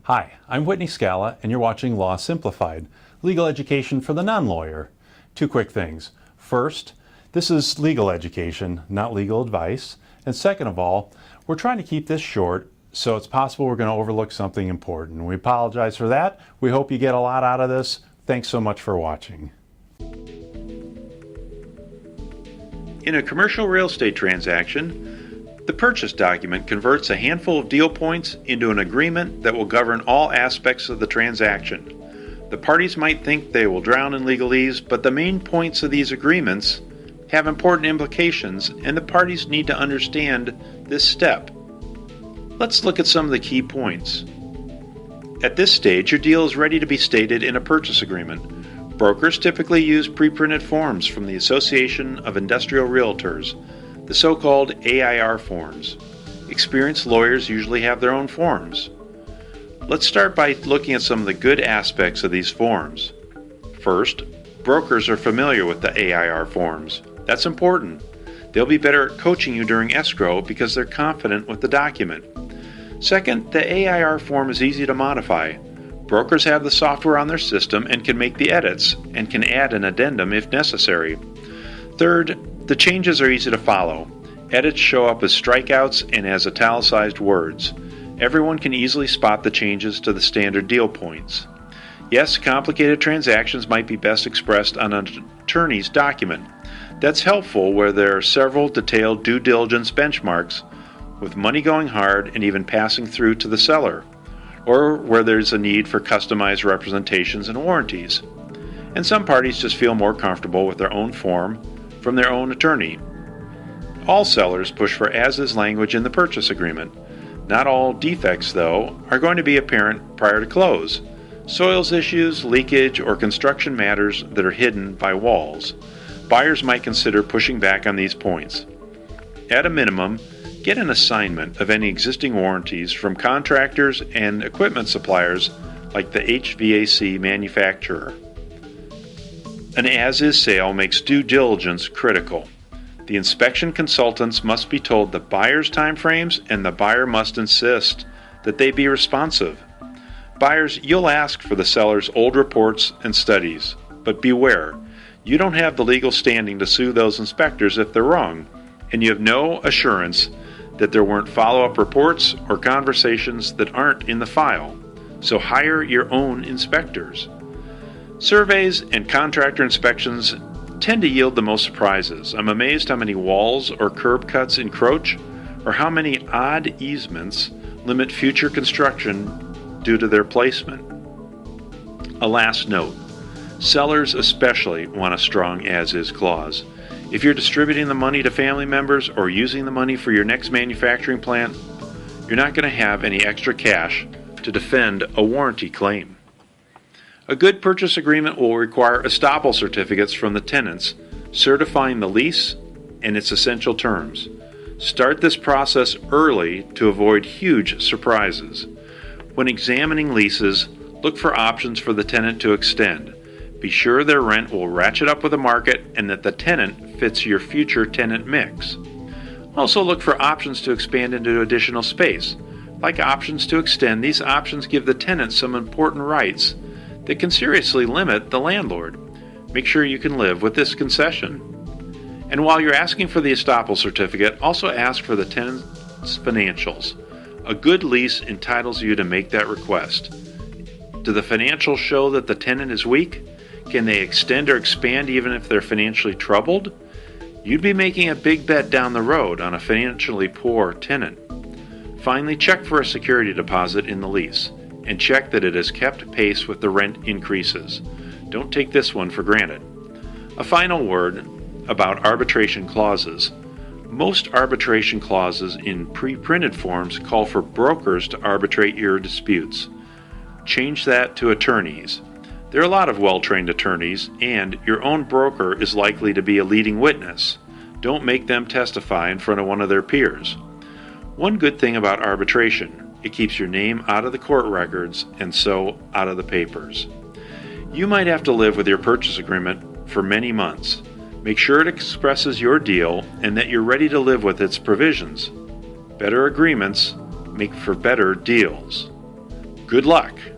Hi, I'm Whitney Scala, and you're watching Law Simplified, legal education for the non-lawyer. Two quick things. First, this is legal education, not legal advice. And second of all, we're trying to keep this short, so it's possible we're going to overlook something important. We apologize for that. We hope you get a lot out of this. Thanks so much for watching. In a commercial real estate transaction, the purchase document converts a handful of deal points into an agreement that will govern all aspects of the transaction. The parties might think they will drown in legalese, but the main points of these agreements have important implications, and the parties need to understand this step. Let's look at some of the key points. At this stage, your deal is ready to be stated in a purchase agreement. Brokers typically use pre-printed forms from the Association of Industrial Realtors, the so-called AIR forms. Experienced lawyers usually have their own forms. Let's start by looking at some of the good aspects of these forms. First, brokers are familiar with the AIR forms. That's important. They'll be better at coaching you during escrow because they're confident with the document. Second, the AIR form is easy to modify. Brokers have the software on their system and can make the edits and can add an addendum if necessary. Third, the changes are easy to follow. Edits show up as strikeouts and as italicized words. Everyone can easily spot the changes to the standard deal points. Yes, complicated transactions might be best expressed on an attorney's document. That's helpful where there are several detailed due diligence benchmarks, with money going hard and even passing through to the seller, or where there's a need for customized representations and warranties. And some parties just feel more comfortable with their own form from their own attorney. All sellers push for as-is language in the purchase agreement. Not all defects, though, are going to be apparent prior to close. Soils issues, leakage, or construction matters that are hidden by walls. Buyers might consider pushing back on these points. At a minimum, get an assignment of any existing warranties from contractors and equipment suppliers like the HVAC manufacturer. An as-is sale makes due diligence critical. The inspection consultants must be told the buyer's timeframes, and the buyer must insist that they be responsive. Buyers, you'll ask for the seller's old reports and studies, but beware, you don't have the legal standing to sue those inspectors if they're wrong, and you have no assurance that there weren't follow-up reports or conversations that aren't in the file. So hire your own inspectors. Surveys and contractor inspections tend to yield the most surprises. I'm amazed how many walls or curb cuts encroach, or how many odd easements limit future construction due to their placement. A last note. Sellers especially want a strong as-is clause. If you're distributing the money to family members or using the money for your next manufacturing plant, you're not going to have any extra cash to defend a warranty claim. A good purchase agreement will require estoppel certificates from the tenants certifying the lease and its essential terms. Start this process early to avoid huge surprises. When examining leases, look for options for the tenant to extend. Be sure their rent will ratchet up with the market and that the tenant fits your future tenant mix. Also look for options to expand into additional space. Like options to extend, these options give the tenant some important rights that can seriously limit the landlord. Make sure you can live with this concession. And while you're asking for the estoppel certificate, also ask for the tenant's financials. A good lease entitles you to make that request. Do the financials show that the tenant is weak? Can they extend or expand even if they're financially troubled? You'd be making a big bet down the road on a financially poor tenant. Finally, check for a security deposit in the lease, and check that it has kept pace with the rent increases. Don't take this one for granted. A final word about arbitration clauses. Most arbitration clauses in pre-printed forms call for brokers to arbitrate your disputes. Change that to attorneys. There are a lot of well-trained attorneys, and your own broker is likely to be a leading witness. Don't make them testify in front of one of their peers. One good thing about arbitration: it keeps your name out of the court records and so out of the papers. You might have to live with your purchase agreement for many months. Make sure it expresses your deal and that you're ready to live with its provisions. Better agreements make for better deals. Good luck!